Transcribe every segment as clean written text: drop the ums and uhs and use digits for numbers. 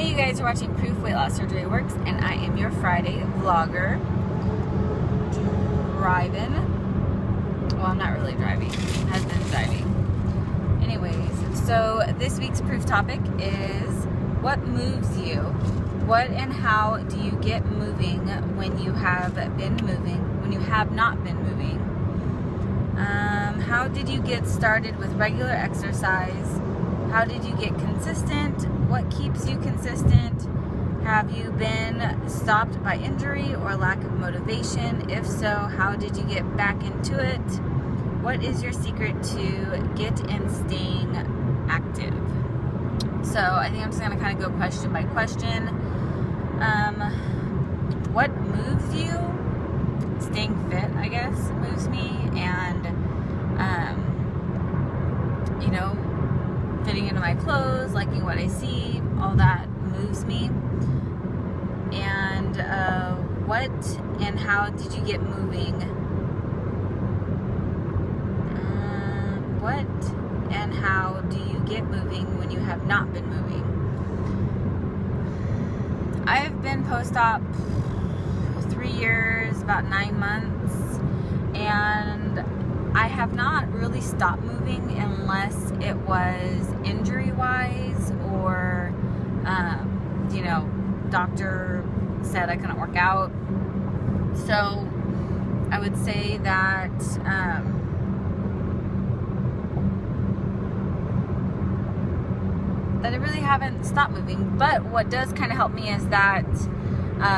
Hey, you guys are watching Proof Weight Loss Surgery Works, and I am your Friday vlogger. Driving. Well, I'm not really driving. Husband's driving. Anyways, so this week's proof topic is what moves you? What and how do you get moving when you have been moving, when you have not been moving? How did you get started with regular exercise? How did you get consistent? What keeps you consistent? Have you been stopped by injury or lack of motivation? If so, how did you get back into it? What is your secret to get and staying active? So I think I'm just going to kind of go question by question. What moves you? Staying fit, I guess, moves me, and you know, fitting into my clothes, liking what I see, all that moves me. And what and how did you get moving? What and how do you get moving when you have not been moving? I've been post-op 3 years, about 9 months, and I have not really stopped moving unless it was injury-wise or, you know, doctor said I couldn't work out. So I would say that that I really haven't stopped moving. But what does kind of help me is that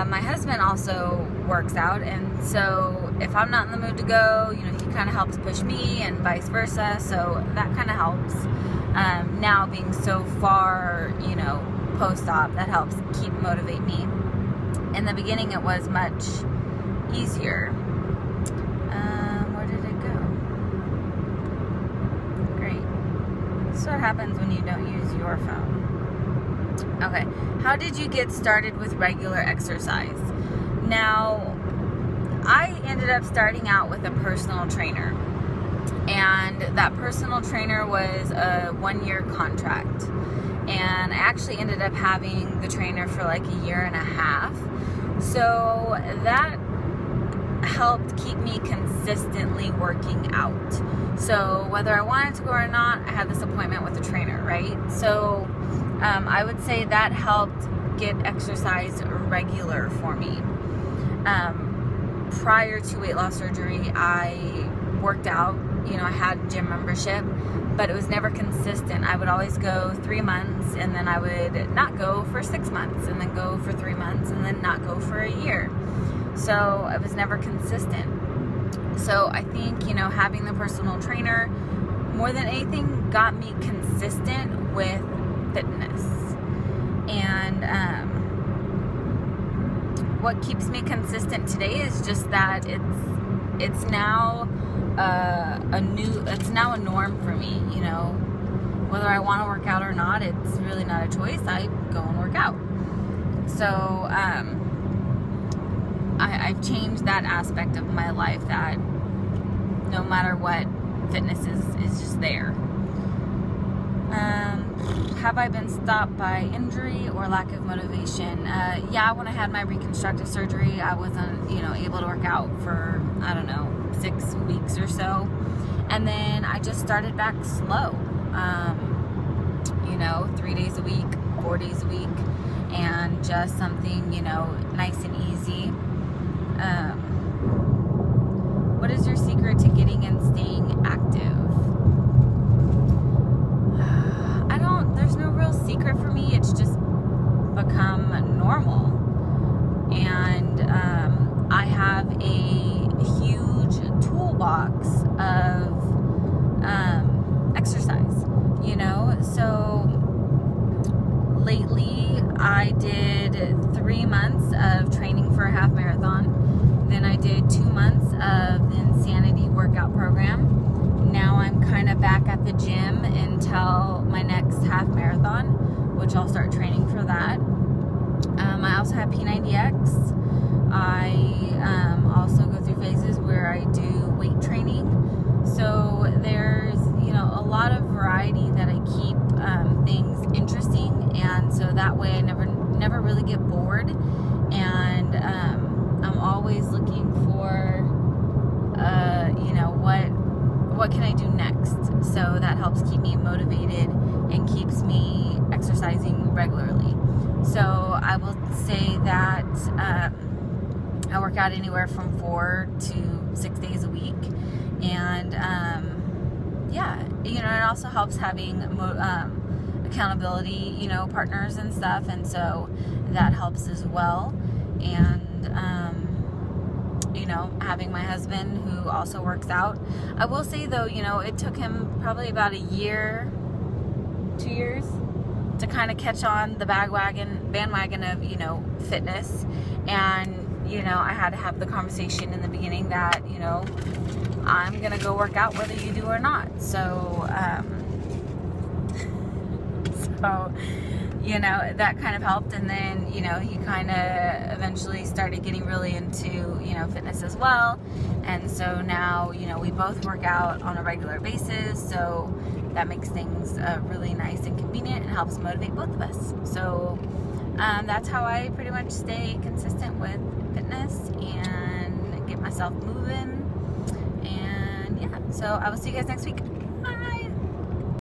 my husband also works out, and so if I'm not in the mood to go, you know, he kind of helps push me and vice versa, so that kind of helps. Now being so far, you know, post-op, that helps motivate me. In the beginning it was much easier. Where did it go? Great. So what happens when you don't use your phone? Okay, how did you get started with regular exercise? Now, I ended up starting out with a personal trainer, and that personal trainer was a 1-year contract, and I actually ended up having the trainer for like 1.5 years, so that helped keep me consistently working out. So whether I wanted to go or not, I had this appointment with the trainer, right? So I would say that helped get exercise regular for me. Prior to weight loss surgery, I worked out, you know, I had gym membership, but it was never consistent. I would always go 3 months, and then I would not go for 6 months, and then go for 3 months, and then not go for 1 year. So it was never consistent. So I think, you know, having the personal trainer more than anything got me consistent with fitness. And what keeps me consistent today is just that it's now a norm for me, you know. Whether I want to work out or not, it's really not a choice. I go and work out. So I've changed that aspect of my life, that no matter what, fitness is just there. Have I been stopped by injury or lack of motivation? Yeah, when I had my reconstructive surgery, I wasn't, you know, able to work out for, I don't know, 6 weeks or so. And then I just started back slow. You know, 3 days a week, 4 days a week, and just something, you know, nice and easy. What is your secret to getting and staying active? There's no real secret for me. It's just become normal. And I have a huge toolbox of exercise, you know. So lately I did 3 months of training for a half marathon. Then I did 2 months of the Insanity workout program. Now I'm kind of back at the gym until my next half marathon, which I'll start training for that. I also have P90X. I also go through phases where I do weight training. So there's, you know, a lot of variety that I keep things interesting, and so that way I never never really get bored, and I'm always looking for, you know, what can I do next? So that helps keep me motivated and keeps me exercising regularly. So I will say that I work out anywhere from 4 to 6 days a week, and yeah, you know, it also helps having accountability, you know, partners and stuff, and so that helps as well. And you know, having my husband who also works out. I will say though, you know, it took him probably about a year, 2 years to kind of catch on the bandwagon of, you know, fitness. And, you know, I had to have the conversation in the beginning that, you know, I'm gonna go work out whether you do or not. So, you know, that kind of helped. And then, you know, he kind of eventually started getting really into, you know, fitness as well. And so now, you know, we both work out on a regular basis. So that makes things really nice and convenient and helps motivate both of us. So that's how I pretty much stay consistent with fitness and get myself moving. And yeah, so I will see you guys next week.